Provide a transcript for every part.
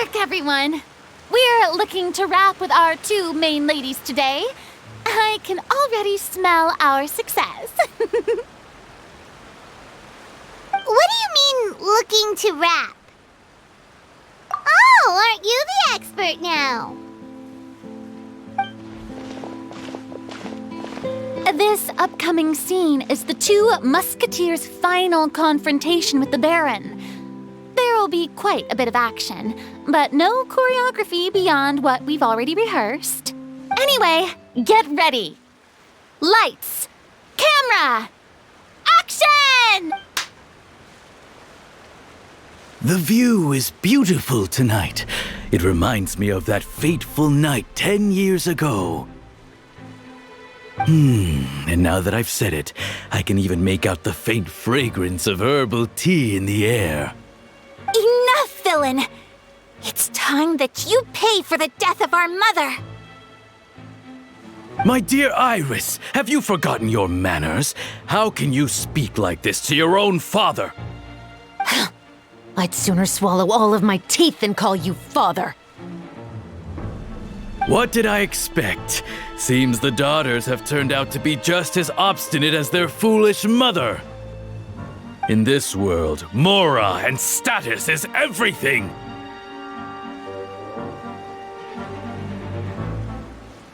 work, everyone! We're looking to wrap with our two main ladies today. I can already smell our success. What do you mean, looking to wrap? Oh, aren't you the expert now? This upcoming scene is the two musketeers' final confrontation with the Baron. There will be quite a bit of action, but no choreography beyond what we've already rehearsed. Anyway, get ready. Lights, camera, action! The view is beautiful tonight. It reminds me of that fateful night 10 years ago. And now that I've said it, I can even make out the faint fragrance of herbal tea in the air. Enough, villain! It's time that you pay for the death of our mother! My dear Iris, have you forgotten your manners? How can you speak like this to your own father? I'd sooner swallow all of my teeth than call you father. What did I expect? Seems the daughters have turned out to be just as obstinate as their foolish mother. In this world, mora and status is everything!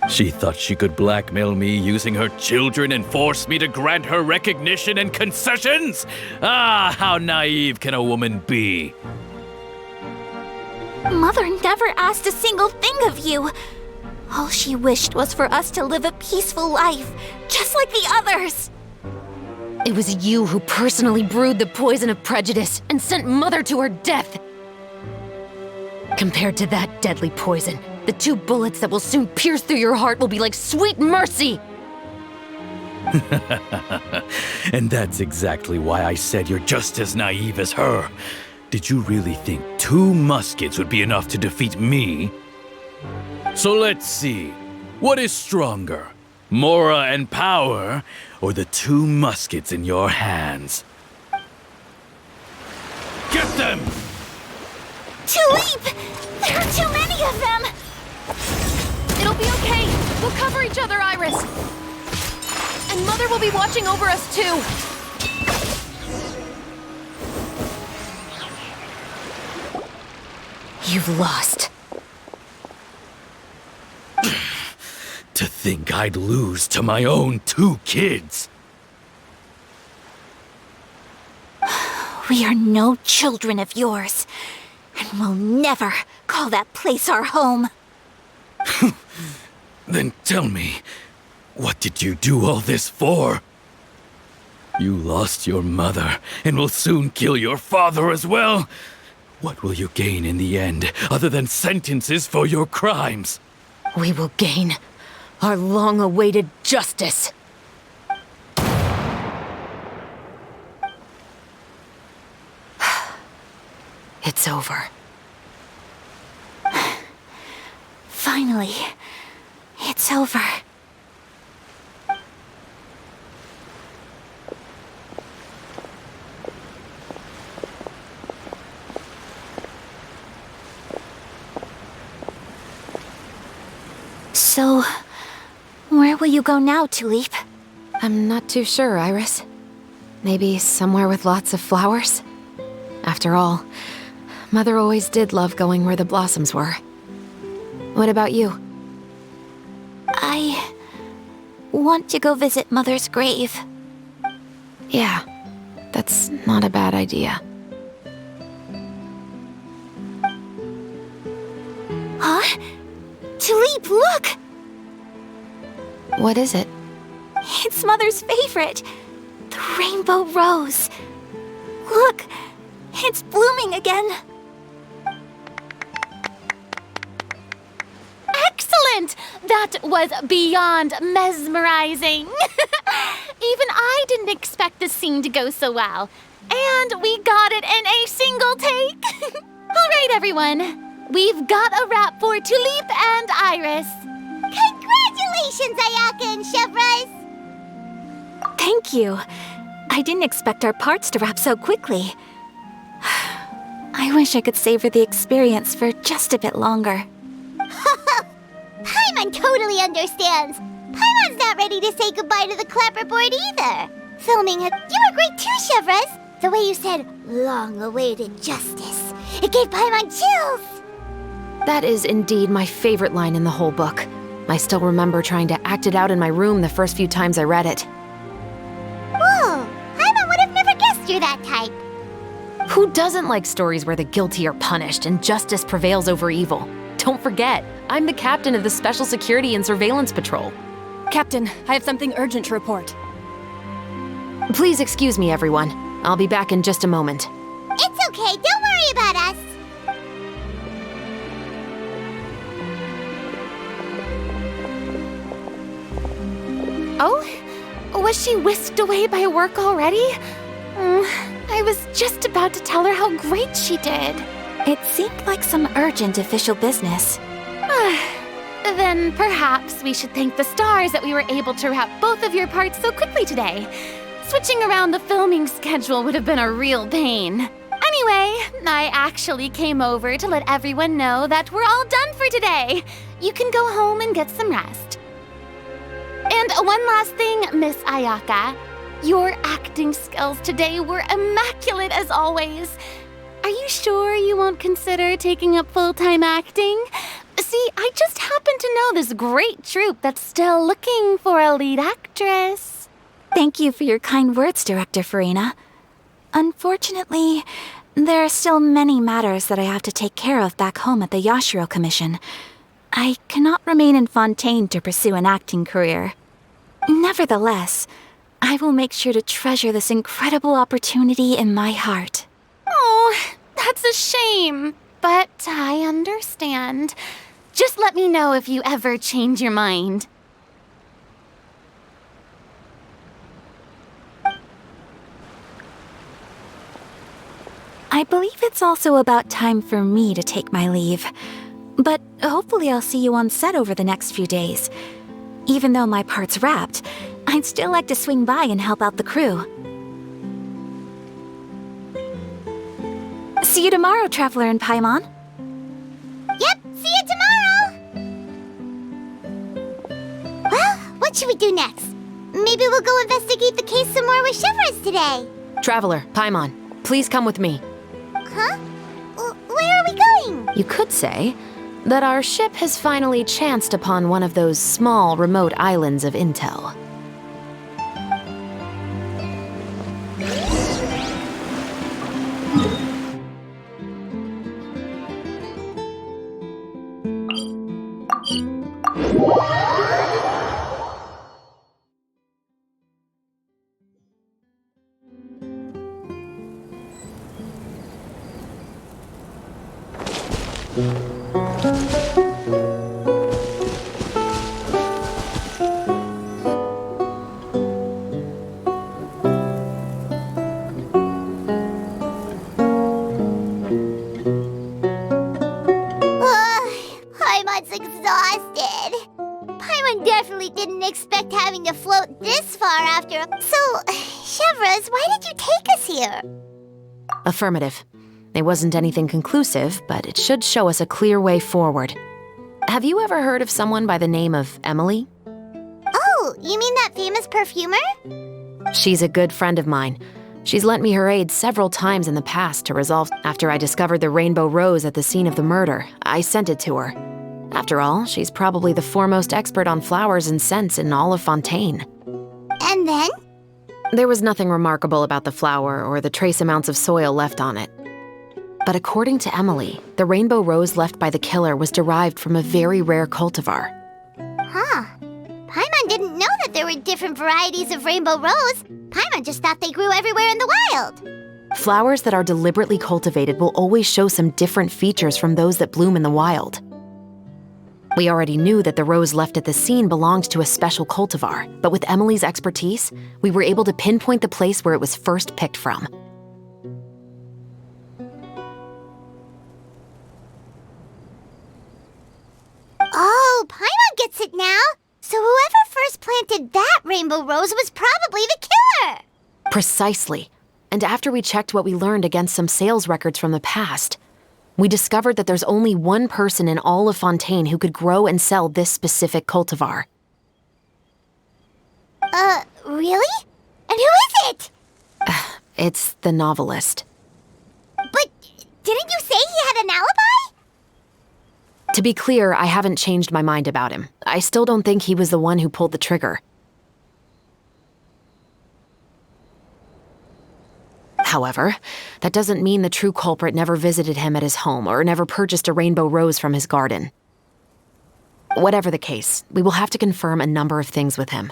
She thought she could blackmail me using her children and force me to grant her recognition and concessions? Ah, how naive can a woman be? Mother never asked a single thing of you. All she wished was for us to live a peaceful life, just like the others. It was you who personally brewed the poison of prejudice and sent Mother to her death. Compared to that deadly poison, the 2 bullets that will soon pierce through your heart will be like sweet mercy! And that's exactly why I said you're just as naive as her. Did you really think 2 muskets would be enough to defeat me? So let's see. What is stronger? Mora and power, or the 2 muskets in your hands? Get them! Tulip! There are too many of them! It'll be okay. We'll cover each other, Iris. And Mother will be watching over us, too. You've lost. To think I'd lose to my own 2 kids. We are no children of yours, and we'll never call that place our home. Then tell me, what did you do all this for? You lost your mother, and will soon kill your father as well. What will you gain in the end, other than sentences for your crimes? We will gain our long-awaited justice. It's over. Finally, it's over. So, where will you go now, Tulip? I'm not too sure, Iris. Maybe somewhere with lots of flowers? After all, Mother always did love going where the blossoms were. What about you? I want to go visit Mother's grave. Yeah, that's not a bad idea. Huh? Tulip, look! What is it? It's Mother's favorite. The rainbow rose. Look, it's blooming again. Excellent! That was beyond mesmerizing. Even I didn't expect the scene to go so well. And we got it in a single take. All right, everyone. We've got a wrap for Tulip and Iris. Congratulations, Ayaka and Chevres! Thank you. I didn't expect our parts to wrap so quickly. I wish I could savor the experience for just a bit longer. Paimon totally understands. Paimon's not ready to say goodbye to the clapperboard either. Filming it, you were great too, Chevres. The way you said, long-awaited justice. It gave Paimon chills. That is indeed my favorite line in the whole book. I still remember trying to act it out in my room the first few times I read it. Whoa, Paimon would have never guessed you're that type. Who doesn't like stories where the guilty are punished and justice prevails over evil? Don't forget, I'm the captain of the Special Security and Surveillance Patrol. Captain, I have something urgent to report. Please excuse me, everyone. I'll be back in just a moment. It's okay, don't worry about us. Oh? Was she whisked away by work already? I was just about to tell her how great she did. It seemed like some urgent official business. Then perhaps we should thank the stars that we were able to wrap both of your parts so quickly today. Switching around the filming schedule would have been a real pain. Anyway, I actually came over to let everyone know that we're all done for today. You can go home and get some rest. And one last thing, Miss Ayaka. Your acting skills today were immaculate as always. Are you sure you won't consider taking up full-time acting? See, I just happen to know this great troupe that's still looking for a lead actress. Thank you for your kind words, Director Farina. Unfortunately, there are still many matters that I have to take care of back home at the Yashiro Commission. I cannot remain in Fontaine to pursue an acting career. Nevertheless, I will make sure to treasure this incredible opportunity in my heart. Oh, that's a shame, but I understand. Just let me know if you ever change your mind. I believe it's also about time for me to take my leave. But hopefully I'll see you on set over the next few days. Even though my part's wrapped, I'd still like to swing by and help out the crew. See you tomorrow, Traveler and Paimon. Yep, see you tomorrow. Well, what should we do next? Maybe we'll go investigate the case some more with Chevres today. Traveler, Paimon, please come with me. Huh? Where are we going? You could say that our ship has finally chanced upon one of those small, remote islands of intel. Paimon's exhausted. Paimon definitely didn't expect having to float this far after. So, Chevres, why did you take us here? Affirmative. It wasn't anything conclusive, but it should show us a clear way forward. Have you ever heard of someone by the name of Emily? Oh, you mean that famous perfumer? She's a good friend of mine. She's lent me her aid several times in the past to resolve. After I discovered the rainbow rose at the scene of the murder, I sent it to her. After all, she's probably the foremost expert on flowers and scents in all of Fontaine. And then? There was nothing remarkable about the flower or the trace amounts of soil left on it. But according to Emily, the rainbow rose left by the killer was derived from a very rare cultivar. Huh. Paimon didn't know that there were different varieties of rainbow rose. Paimon just thought they grew everywhere in the wild. Flowers that are deliberately cultivated will always show some different features from those that bloom in the wild. We already knew that the rose left at the scene belonged to a special cultivar, but with Emily's expertise, we were able to pinpoint the place where it was first picked from. Oh, Paimon gets it now. So whoever first planted that rainbow rose was probably the killer. Precisely. And after we checked what we learned against some sales records from the past, we discovered that there's only one person in all of Fontaine who could grow and sell this specific cultivar. Really? And who is it? It's the novelist. But didn't you say he had an alibi? To be clear, I haven't changed my mind about him. I still don't think he was the one who pulled the trigger. However, that doesn't mean the true culprit never visited him at his home or never purchased a rainbow rose from his garden. Whatever the case, we will have to confirm a number of things with him.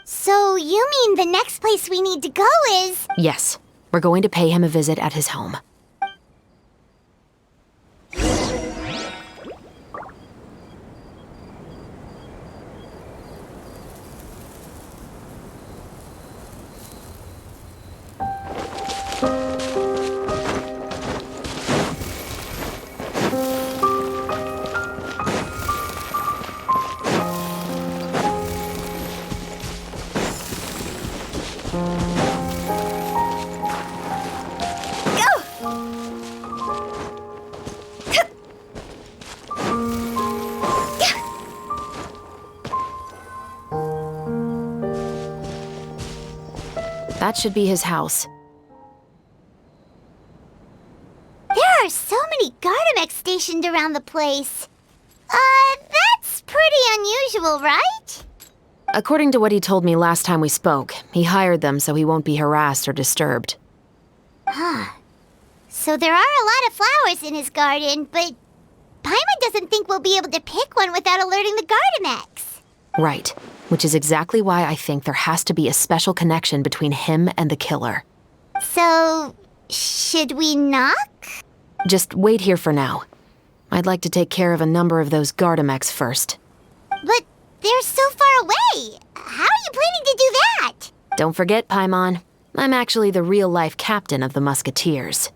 So you mean the next place we need to go is... Yes, we're going to pay him a visit at his home. That should be his house. There are so many Gardamex stationed around the place. That's pretty unusual, right? According to what he told me last time we spoke, he hired them so he won't be harassed or disturbed. So there are a lot of flowers in his garden, but Paimon doesn't think we'll be able to pick one without alerting the Gardamex. Right, which is exactly why I think there has to be a special connection between him and the killer. So, should we knock? Just wait here for now. I'd like to take care of a number of those Gardamex first. But they're so far away. How are you planning to do that? Don't forget, Paimon, I'm actually the real-life captain of the Musketeers.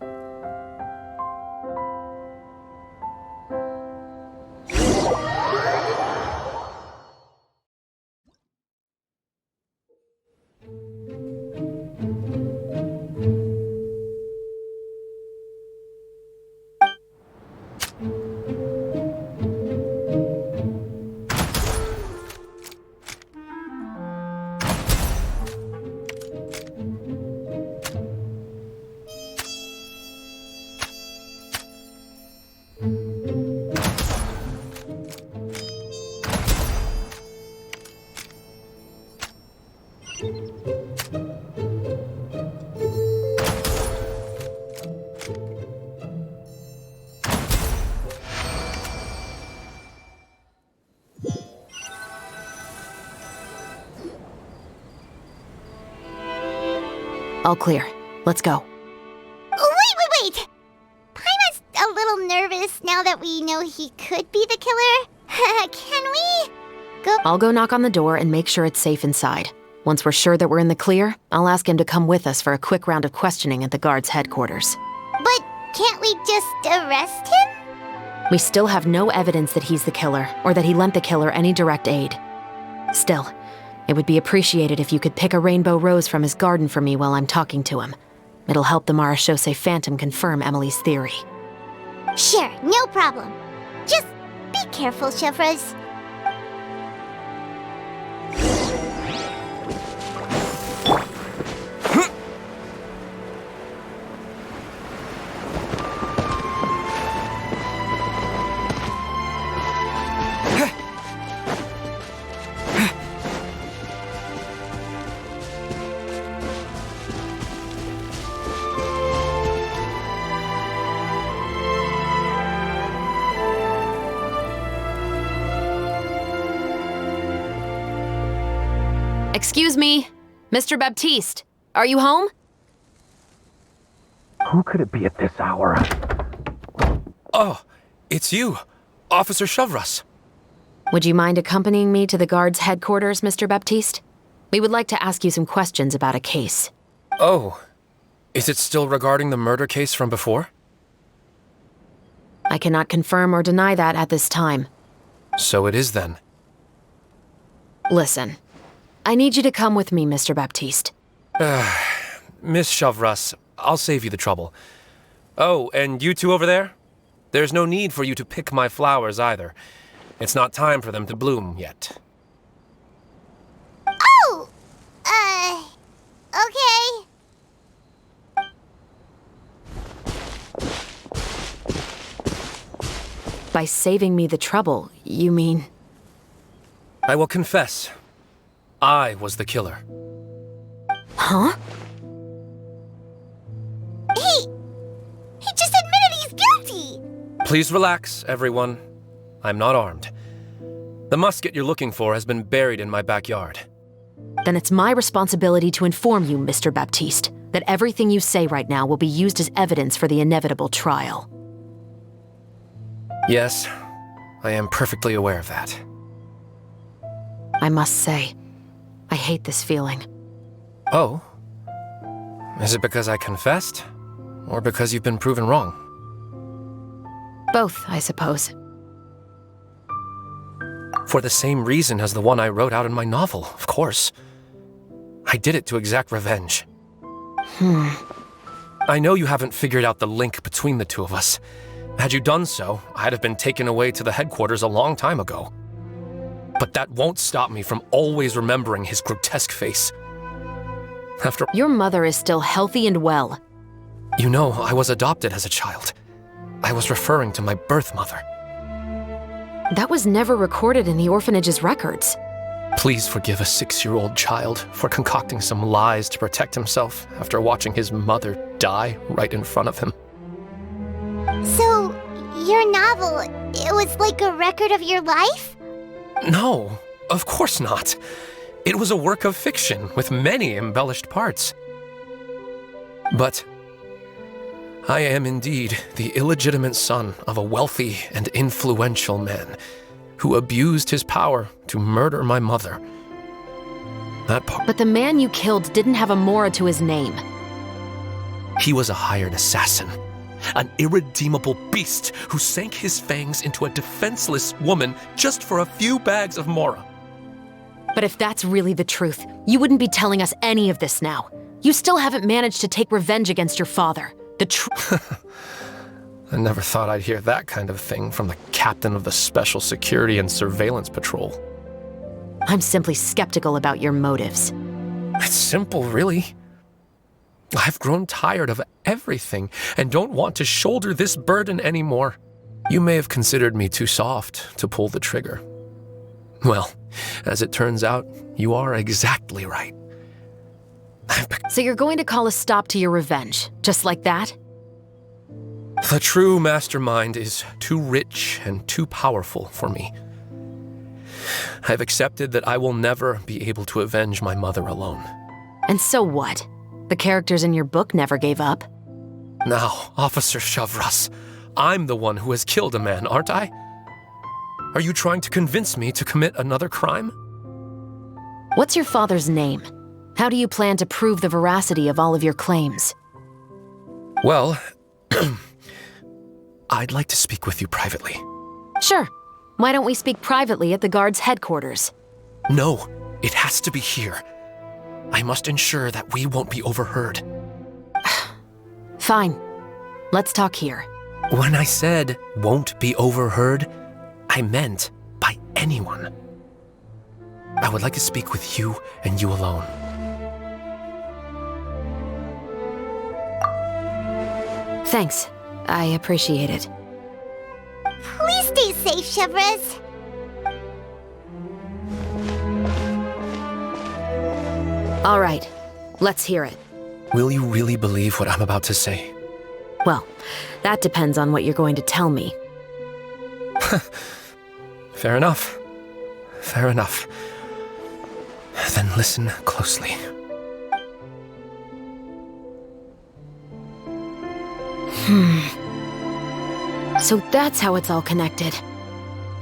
All clear. Let's go. Wait! Paimon's a little nervous now that we know he could be the killer. Can we go? I'll go knock on the door and make sure it's safe inside. Once we're sure that we're in the clear, I'll ask him to come with us for a quick round of questioning at the guard's headquarters. But can't we just arrest him? We still have no evidence that he's the killer, or that he lent the killer any direct aid. Still, it would be appreciated if you could pick a rainbow rose from his garden for me while I'm talking to him. It'll help the Marechaussee Phantom confirm Emily's theory. Sure, no problem. Just be careful, Chevres. Excuse me, Mr. Baptiste, are you home? Who could it be at this hour? Oh, it's you, Officer Chevres. Would you mind accompanying me to the guard's headquarters, Mr. Baptiste? We would like to ask you some questions about a case. Oh, is it still regarding the murder case from before? I cannot confirm or deny that at this time. So it is then. Listen, I need you to come with me, Mr. Baptiste. Miss Shavras, I'll save you the trouble. Oh, and you two over there? There's no need for you to pick my flowers either. It's not time for them to bloom yet. Oh! Okay. By saving me the trouble, you mean... I will confess. I was the killer. Huh? He just admitted he's guilty! Please relax, everyone. I'm not armed. The musket you're looking for has been buried in my backyard. Then it's my responsibility to inform you, Mr. Baptiste, that everything you say right now will be used as evidence for the inevitable trial. Yes, I am perfectly aware of that. I must say, I hate this feeling. Oh? Is it because I confessed? Or because you've been proven wrong? Both, I suppose. For the same reason as the one I wrote out in my novel, of course. I did it to exact revenge. I know you haven't figured out the link between the two of us. Had you done so, I'd have been taken away to the headquarters a long time ago. But that won't stop me from always remembering his grotesque face. Your mother is still healthy and well. You know, I was adopted as a child. I was referring to my birth mother. That was never recorded in the orphanage's records. Please forgive a 6-year-old child for concocting some lies to protect himself after watching his mother die right in front of him. So, your novel, it was like a record of your life? No, of course not. It was a work of fiction with many embellished parts. But I am indeed the illegitimate son of a wealthy and influential man who abused his power to murder my mother. That part. But the man you killed didn't have a Mora to his name. He was a hired assassin, an irredeemable beast who sank his fangs into a defenseless woman just for a few bags of Mora. But if that's really the truth, you wouldn't be telling us any of this now. You still haven't managed to take revenge against your father. I never thought I'd hear that kind of thing from the captain of the Special Security and Surveillance Patrol. I'm simply skeptical about your motives. It's simple, really. I've grown tired of everything and don't want to shoulder this burden anymore. You may have considered me too soft to pull the trigger. Well, as it turns out, you are exactly right. So you're going to call a stop to your revenge, just like that? The true mastermind is too rich and too powerful for me. I've accepted that I will never be able to avenge my mother alone. And so what? The characters in your book never gave up? Now, Officer Shavras, I'm the one who has killed a man, aren't I? Are you trying to convince me to commit another crime? What's your father's name? How do you plan to prove the veracity of all of your claims? Well, I'd like to speak with you privately. Sure. Why don't we speak privately at the guard's headquarters? No, it has to be here. I must ensure that we won't be overheard. Fine. Let's talk here. When I said won't be overheard, I meant by anyone. I would like to speak with you and you alone. Thanks. I appreciate it. Please stay safe, Shavras. All right. Let's hear it. Will you really believe what I'm about to say? Well, that depends on what you're going to tell me. Fair enough. Fair enough. Then listen closely. So that's how it's all connected.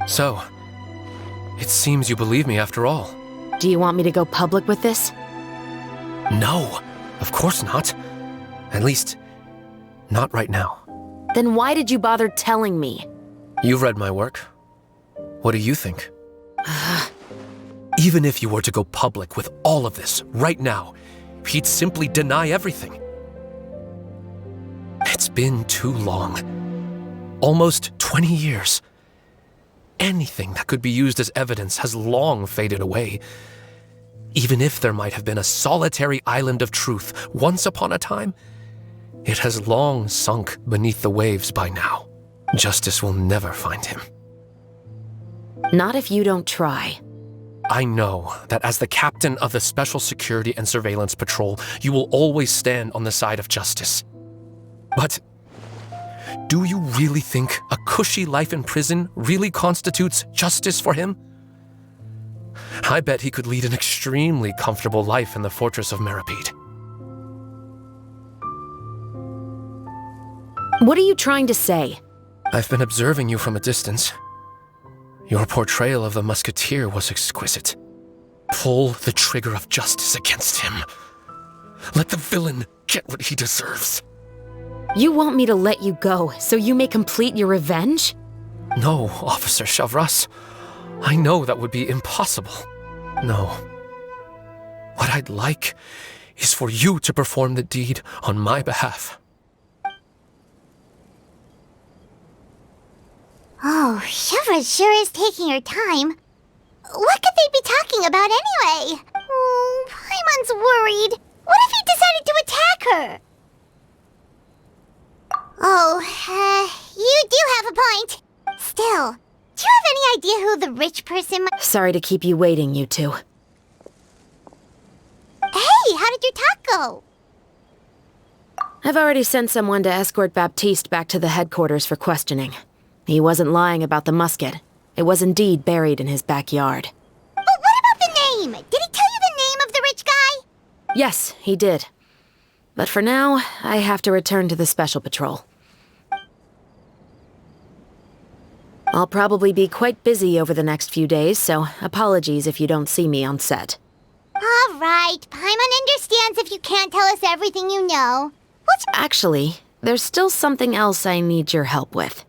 So, it seems you believe me after all. Do you want me to go public with this? No, of course not. At least, not right now. Then why did you bother telling me? You've read my work. What do you think? Even if you were to go public with all of this right now, he'd simply deny everything. It's been too long. Almost 20 years. Anything that could be used as evidence has long faded away. Even if there might have been a solitary island of truth once upon a time, it has long sunk beneath the waves by now. Justice will never find him. Not if you don't try. I know that as the captain of the Special Security and Surveillance Patrol, you will always stand on the side of justice. But do you really think a cushy life in prison really constitutes justice for him? I bet he could lead an extremely comfortable life in the fortress of Meripede. What are you trying to say? I've been observing you from a distance. Your portrayal of the musketeer was exquisite. Pull the trigger of justice against him. Let the villain get what he deserves. You want me to let you go so you may complete your revenge? No, Officer Chavras. I know that would be impossible. No. What I'd like is for you to perform the deed on my behalf. Oh, Chevra sure is taking her time. What could they be talking about anyway? Oh, Paimon's worried. What if he decided to attack her? Oh, you do have a point. Still, do you have any idea who the rich person might... Sorry to keep you waiting, you two. Hey, how did your talk go? I've already sent someone to escort Baptiste back to the headquarters for questioning. He wasn't lying about the musket. It was indeed buried in his backyard. But what about the name? Did he tell you the name of the rich guy? Yes, he did. But for now, I have to return to the Special Patrol. I'll probably be quite busy over the next few days, so apologies if you don't see me on set. All right, Paimon understands if you can't tell us everything you know. Actually, there's still something else I need your help with.